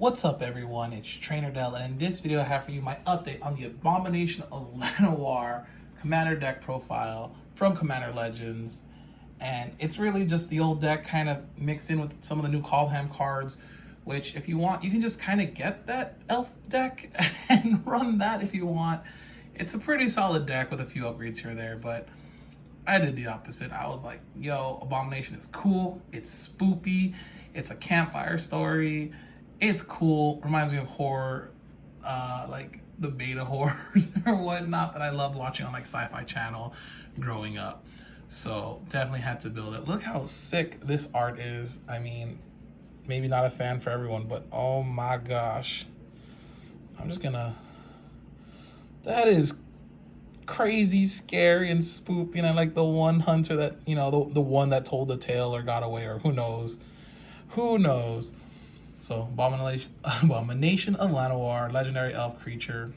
What's up everyone, it's Trainer Dell, and in this video I have for you my update on the Abomination of Llanowar Commander deck profile from Commander Legends. And it's really just the old deck kind of mixed in with some of the new Kaldheim cards, which if you want, you can just kind of get that elf deck and run that if you want. It's a pretty solid deck with a few upgrades here or there, but I did the opposite. I was like, yo, Abomination is cool, it's spoopy, it's a campfire story, it's cool, reminds me of horror, like the beta horrors or whatnot that I loved watching on like Sci-Fi Channel growing up. So definitely had to build it. Look how sick this art is. I mean, maybe not a fan for everyone, but oh my gosh. That is crazy, scary, and spoopy. And I like the one hunter that, you know, the one that told the tale or got away, or who knows. So Abomination of Llanowar, legendary elf creature,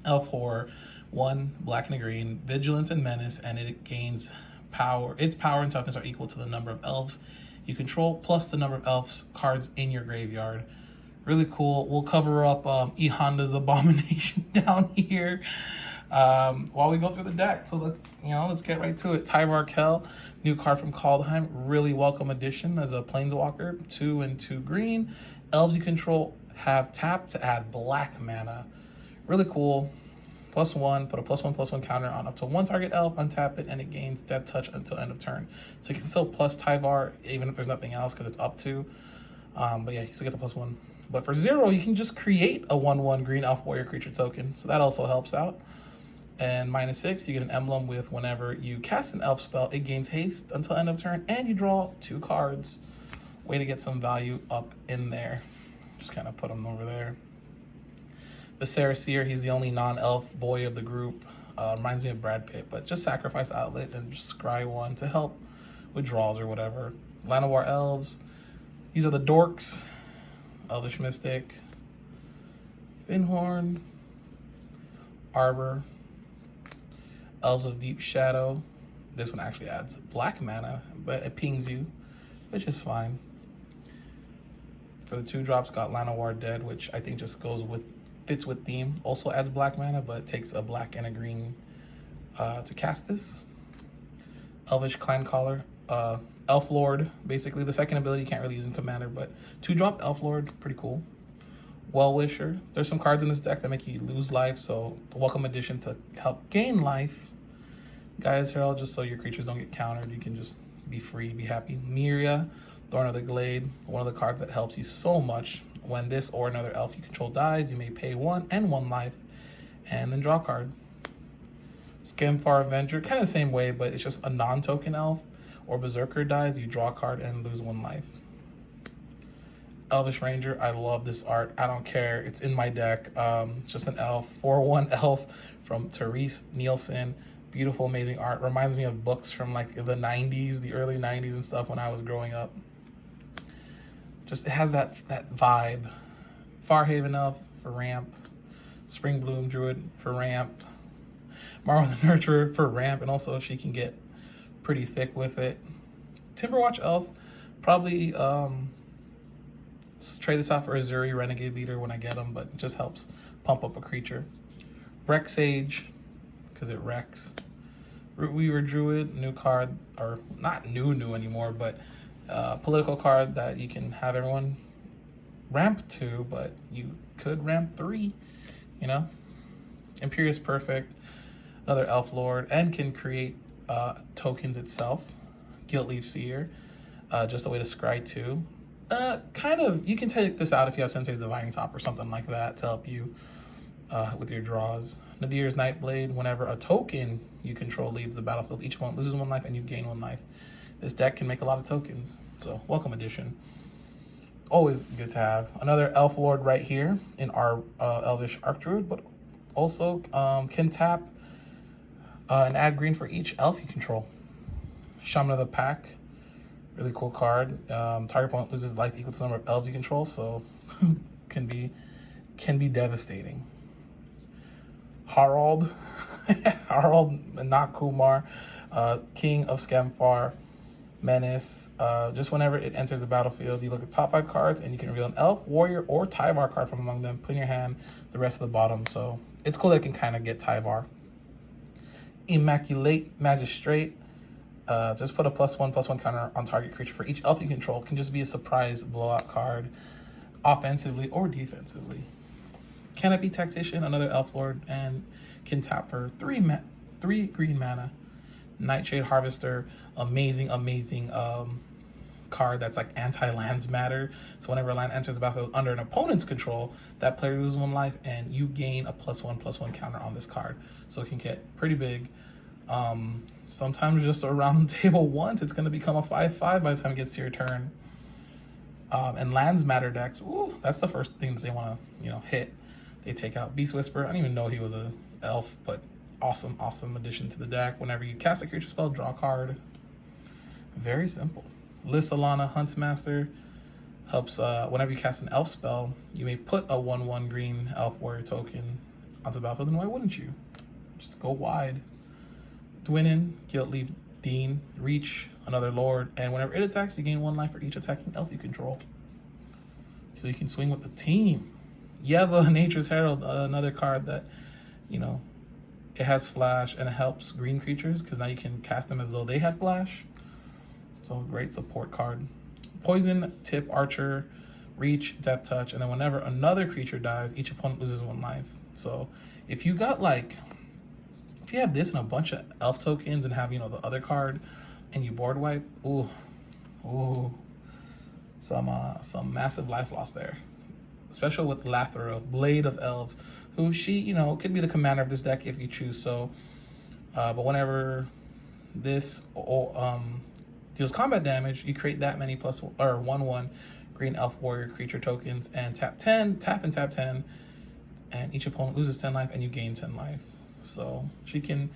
elf horror, 1 black and a green, vigilance and menace, and it gains power. Its power and toughness are equal to the number of elves you control plus the number of elves cards in your graveyard. Really cool. We'll cover up E-Honda's Abomination down here while we go through the deck. So let's get right to it. Tyvar Kell, new card from Kaldheim, really welcome addition as a planeswalker. 2 and 2 green. Elves you control have tap to add black mana. Really cool. +1, put a +1/+1 counter on up to 1 target elf, untap it, and it gains death touch until end of turn. So you can still plus Tyvar even if there's nothing else because it's up to. But yeah, you still get the +1. But for 0, you can just create a 1/1 green elf warrior creature token. So that also helps out. And -6, you get an emblem with whenever you cast an elf spell, it gains haste until end of turn, and you draw 2 cards. Way to get some value up in there. Just kind of put them over there. The Seer, he's the only non-elf boy of the group. Reminds me of Brad Pitt, but just sacrifice Outlet and just scry 1 to help with draws or whatever. Llanowar elves, these are the dorks. Elvish Mystic, Finhorn, Arbor, Elves of Deep Shadow. This one actually adds black mana, but it pings you, which is fine. For the 2 drops, got Llanowar Dead, which I think just fits with theme. Also adds black mana, but it takes a black and a green to cast this. Elvish Clan Caller, Elf Lord, basically. The second ability you can't really use in Commander, but 2-drop Elf Lord, pretty cool. Well-Wisher. There's some cards in this deck that make you lose life, so welcome addition to help gain life. Gaia's Herald, just so your creatures don't get countered. You can just be free, be happy. Miria, Thorn of the Glade, one of the cards that helps you so much. When this or another elf you control dies, you may pay 1 and 1 life, and then draw a card. Skemfar Avenger, kind of the same way, but it's just a non-token elf. Or Berserker dies, you draw a card and lose 1 life. Elvish Ranger, I love this art. I don't care, it's in my deck. It's just an elf, 4/1 elf from Therese Nielsen. Beautiful, amazing art. Reminds me of books from like the 90s, the early 90s and stuff when I was growing up. Just, it has that vibe. Farhaven elf for ramp. Spring Bloom Druid for ramp. Marvel the Nurturer for ramp, and also she can get pretty thick with it. Timberwatch elf, probably trade this out for Azuri Renegade Leader when I get them, but it just helps pump up a creature. Wreck Sage, because it wrecks. Root Weaver Druid, new card, or not new anymore, but political card that you can have everyone ramp 2, but you could ramp 3, you know? Imperious Perfect, another Elf Lord, and can create tokens itself. Guiltleaf Seer, just a way to scry 2. Kind of, you can take this out if you have Sensei's Divining Top or something like that to help you with your draws. Nadir's Nightblade, whenever a token you control leaves the battlefield, each opponent loses 1 life and you gain 1 life. This deck can make a lot of tokens, so welcome addition. Always good to have. Another Elf Lord right here in our Elvish Archdruid, but also can tap and add green for each elf you control. Shaman of the Pack, really cool card. Target opponent loses life equal to the number of elves you control, so can be devastating. Harald, Harald Nakumar, King of Skemfar, Menace. Just whenever it enters the battlefield, you look at top 5 cards and you can reveal an elf, warrior, or Tyvar card from among them. Put in your hand the rest of the bottom. So it's cool that it can kind of get Tyvar. Immaculate Magistrate. Just put a +1/+1 counter on target creature for each elf you control. Can just be a surprise blowout card, offensively or defensively. Canopy Tactician, another elf lord, and can tap for 3 green mana. Nightshade Harvester, amazing card that's like anti-lands matter. So whenever a land enters the battlefield under an opponent's control, that player loses 1 life and you gain a +1/+1 counter on this card. So it can get pretty big. Sometimes just around the table once, it's going to become a 5/5 by the time it gets to your turn. And lands matter decks, ooh, that's the first thing that they want to, hit. They take out Beast Whisper. I didn't even know he was a elf, but awesome addition to the deck. Whenever you cast a creature spell, draw a card. Very simple. Lissalana Huntsmaster helps whenever you cast an elf spell, you may put a 1/1 green elf warrior token onto the battlefield, and why wouldn't you? Just go wide. Dwinin, Guiltleaf Dean, Reach, another lord, and whenever it attacks, you gain 1 life for each attacking elf you control. So you can swing with the team. Yeva, Nature's Herald, another card that, it has flash and it helps green creatures because now you can cast them as though they had flash. So great support card. Poison, Tip, Archer, Reach, Death Touch, and then whenever another creature dies, each opponent loses 1 life. So if you got if you have this and a bunch of elf tokens and have, the other card and you board wipe, ooh, some massive life loss there. Especially with Lathra, Blade of Elves, who she, could be the commander of this deck if you choose so. But whenever this deals combat damage, you create that many +1/1 green elf warrior creature tokens and tap 10, and each opponent loses 10 life and you gain 10 life. So she can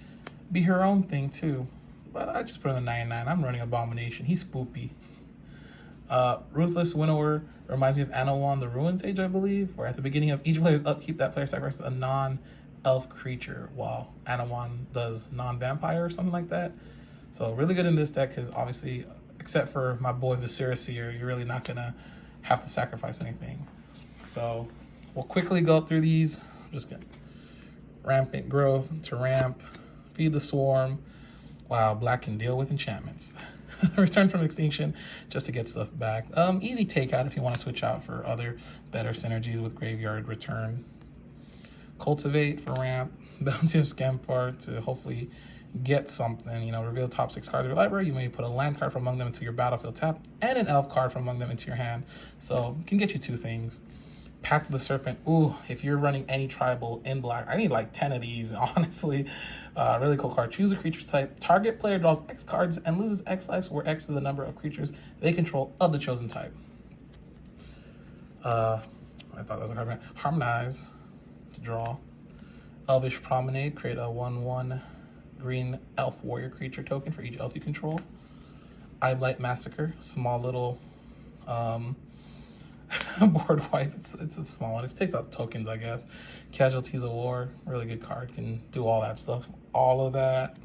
be her own thing too. But I just put in the 99. I'm running Abomination. He's spoopy. Ruthless Winnower reminds me of Anawan the Ruin Sage, I believe, where at the beginning of each player's upkeep, that player sacrifices a non-elf creature, while Anawan does non-vampire or something like that. So really good in this deck because obviously, except for my boy Viscera Seer, you're really not going to have to sacrifice anything. So we'll quickly go through these. I'm just going to Rampant Growth to ramp, Feed the Swarm. Wow, black can deal with enchantments. Return from Extinction just to get stuff back. Easy takeout if you want to switch out for other better synergies with Graveyard Return. Cultivate for ramp. Bounty of Scampar to hopefully get something. Reveal top 6 cards of your library. You may put a land card from among them into your battlefield tap and an elf card from among them into your hand. So it can get you 2 things. Pact of the Serpent. Ooh, if you're running any tribal in black, I need like 10 of these, honestly. Really cool card. Choose a creature type. Target player draws X cards and loses X lives, where X is the number of creatures they control of the chosen type. I thought that was a card. Harmonize to draw. Elvish Promenade. Create a 1/1 green elf warrior creature token for each elf you control. Eyeblight Massacre. Small little board wipe. It's a small one. It takes out tokens, I guess. Casualties of War, really good card. Can do all that stuff. All of that.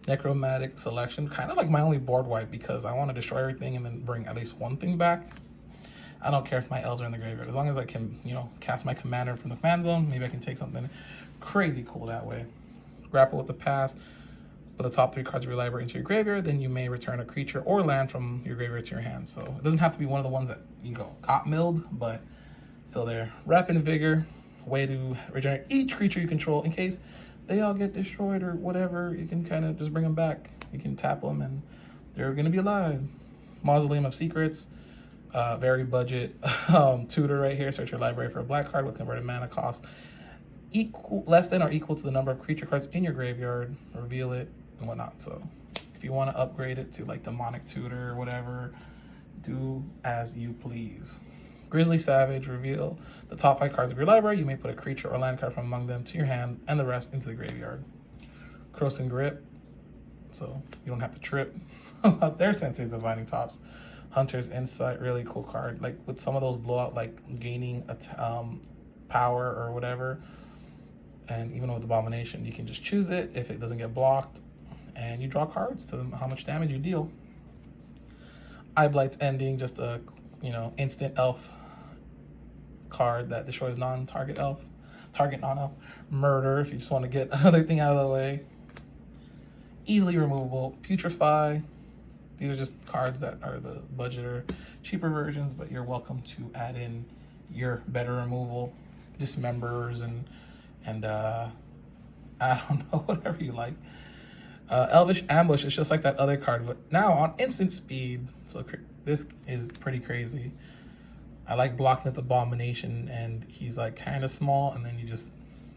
Necromantic Selection, kind of like my only board wipe because I want to destroy everything and then bring at least 1 thing back. I don't care if my elves are in the graveyard. As long as I can, cast my commander from the command zone, maybe I can take something crazy cool that way. Grapple with the Past. Put the top 3 cards of your library into your graveyard, then you may return a creature or land from your graveyard to your hand. So it doesn't have to be one of the ones that got milled, but still there. Rapid Vigor, way to regenerate each creature you control in case they all get destroyed or whatever. You can kind of just bring them back. You can tap them and they're going to be alive. Mausoleum of Secrets, very budget tutor right here. Search your library for a black card with converted mana cost less than or equal to the number of creature cards in your graveyard. Reveal it and whatnot. So if you want to upgrade it to like Demonic Tutor or whatever, do as you please. Grizzly Savage, reveal the top 5 cards of your library. You may put a creature or land card from among them to your hand and the rest into the graveyard. Croson Grip, so you don't have to trip about their Sensei Dividing Tops. Hunter's Insight, really cool card. Like with some of those blowout, like gaining a power or whatever. And even with Abomination, you can just choose it if it doesn't get blocked, and you draw cards to how much damage you deal. Eye Blight's Ending, just a, instant elf card that destroys non-target elf, target non-elf. Murder, if you just want to get another thing out of the way. Easily removable. Putrefy. These are just cards that are the budget or cheaper versions, but you're welcome to add in your better removal. Dismembers and I don't know, whatever you like. Elvish Ambush is just like that other card, but now on instant speed. So this is pretty crazy. I like blocking with Abomination, and he's like kind of small, and then you just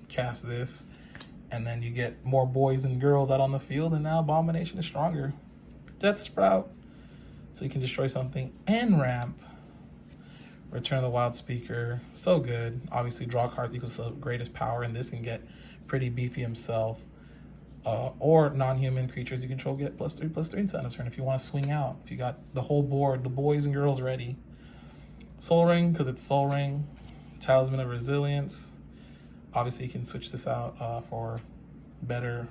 cast this, and then you get more boys and girls out on the field, and now Abomination is stronger. Death Sprout, so you can destroy something, and ramp. Return of the Wild Speaker, so good. Obviously, draw card equals the greatest power, and this can get pretty beefy himself. Or non-human creatures you control get +3/+3 until end of turn if you want to swing out. If you got the whole board, the boys and girls ready. Soul Ring, because it's Soul Ring. Talisman of Resilience. Obviously, you can switch this out for better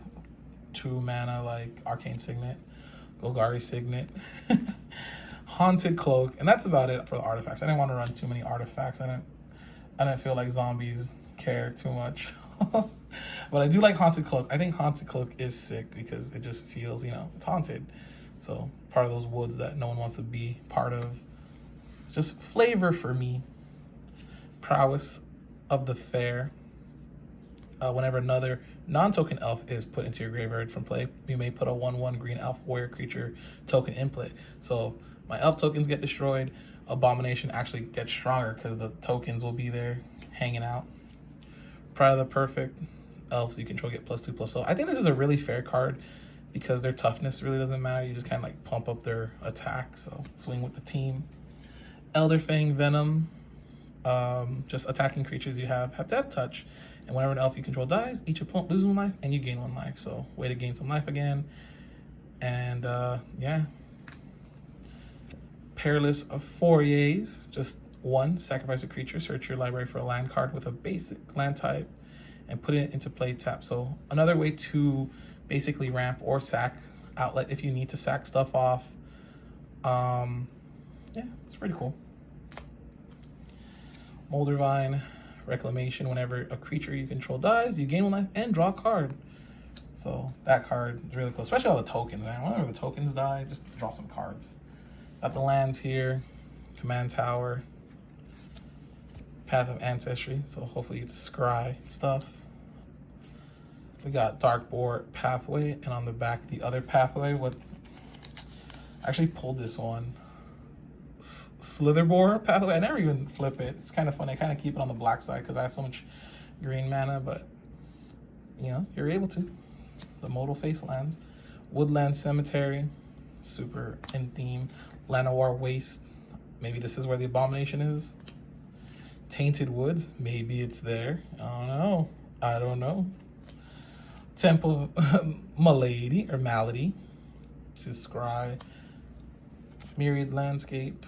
2 mana like Arcane Signet, Golgari Signet. Haunted Cloak, and that's about it for the artifacts. I didn't want to run too many artifacts. I didn't feel like zombies care too much. But I do like Haunted Cloak. I think Haunted Cloak is sick because it just feels, it's haunted. So part of those woods that no one wants to be part of. Just flavor for me. Prowess of the Fair. Whenever another non-token elf is put into your graveyard from play, you may put a 1/1 green elf warrior creature token in play. So if my elf tokens get destroyed, Abomination actually gets stronger because the tokens will be there hanging out. Pride of the Perfect. Elves you control get +2/+. So I think this is a really fair card because their toughness really doesn't matter. You just kind of like pump up their attack. So swing with the team. Elderfang Venom. Just attacking creatures you have to have touch. And whenever an elf you control dies, each opponent loses 1 life and you gain 1 life. So way to gain some life again. And yeah. Perilous Forays. Just 1, sacrifice a creature, search your library for a land card with a basic land type, and put it into play tap. So another way to basically ramp or sack outlet if you need to sack stuff off. Yeah, it's pretty cool. Moldervine, Reclamation. Whenever a creature you control dies, you gain 1 life and draw a card. So that card is really cool, especially all the tokens, man. Whenever the tokens die, just draw some cards. Got the lands here. Command Tower. Path of Ancestry, so hopefully it's scry stuff. We got Darkboard Pathway, and on the back the other pathway. I actually pulled this one. Slitherboard Pathway. I never even flip it. It's kind of funny. I kind of keep it on the black side because I have so much green mana, but you're able to. The Modal Facelands. Woodland Cemetery, super in theme. Llanowar Waste. Maybe this is where the Abomination is. Tainted Woods, maybe it's there. I don't know. Temple Malady or Malady to scry. Myriad Landscape,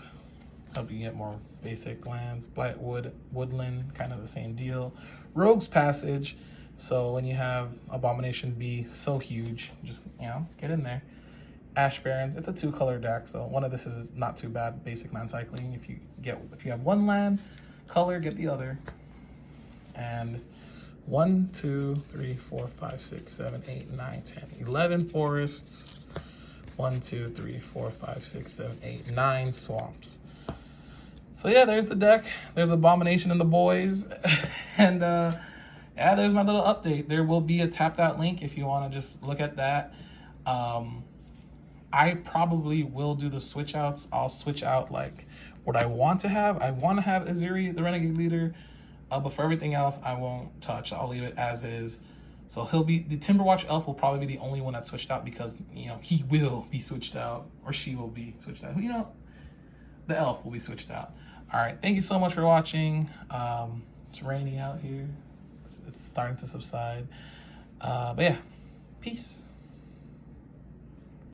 help you get more basic lands. Blightwood Woodland, kind of the same deal. Rogue's Passage, so when you have Abomination be so huge, just get in there. Ash Barrens, it's a 2-color deck, so one of this is not too bad. Basic land cycling. If you have 1 land color, get the other. And 1, 2, 3, 4, 5, 6, 7, 8, 9, 10, 11 forests. 1, 2, 3, 4, 5, 6, 7, 8, 9 swamps. So yeah, there's the deck. There's Abomination and the boys. And yeah, there's my little update. There will be a tap that link if you want to just look at that. I probably will do the switch outs. I'll switch out like what I want to have. I want to have Azuri, the Renegade Leader, but for everything else, I won't touch. I'll leave it as is. So the Timberwatch Elf will probably be the only one that's switched out because, he will be switched out, or she will be switched out. The elf will be switched out. All right, thank you so much for watching. It's raining out here. It's starting to subside. But yeah, peace.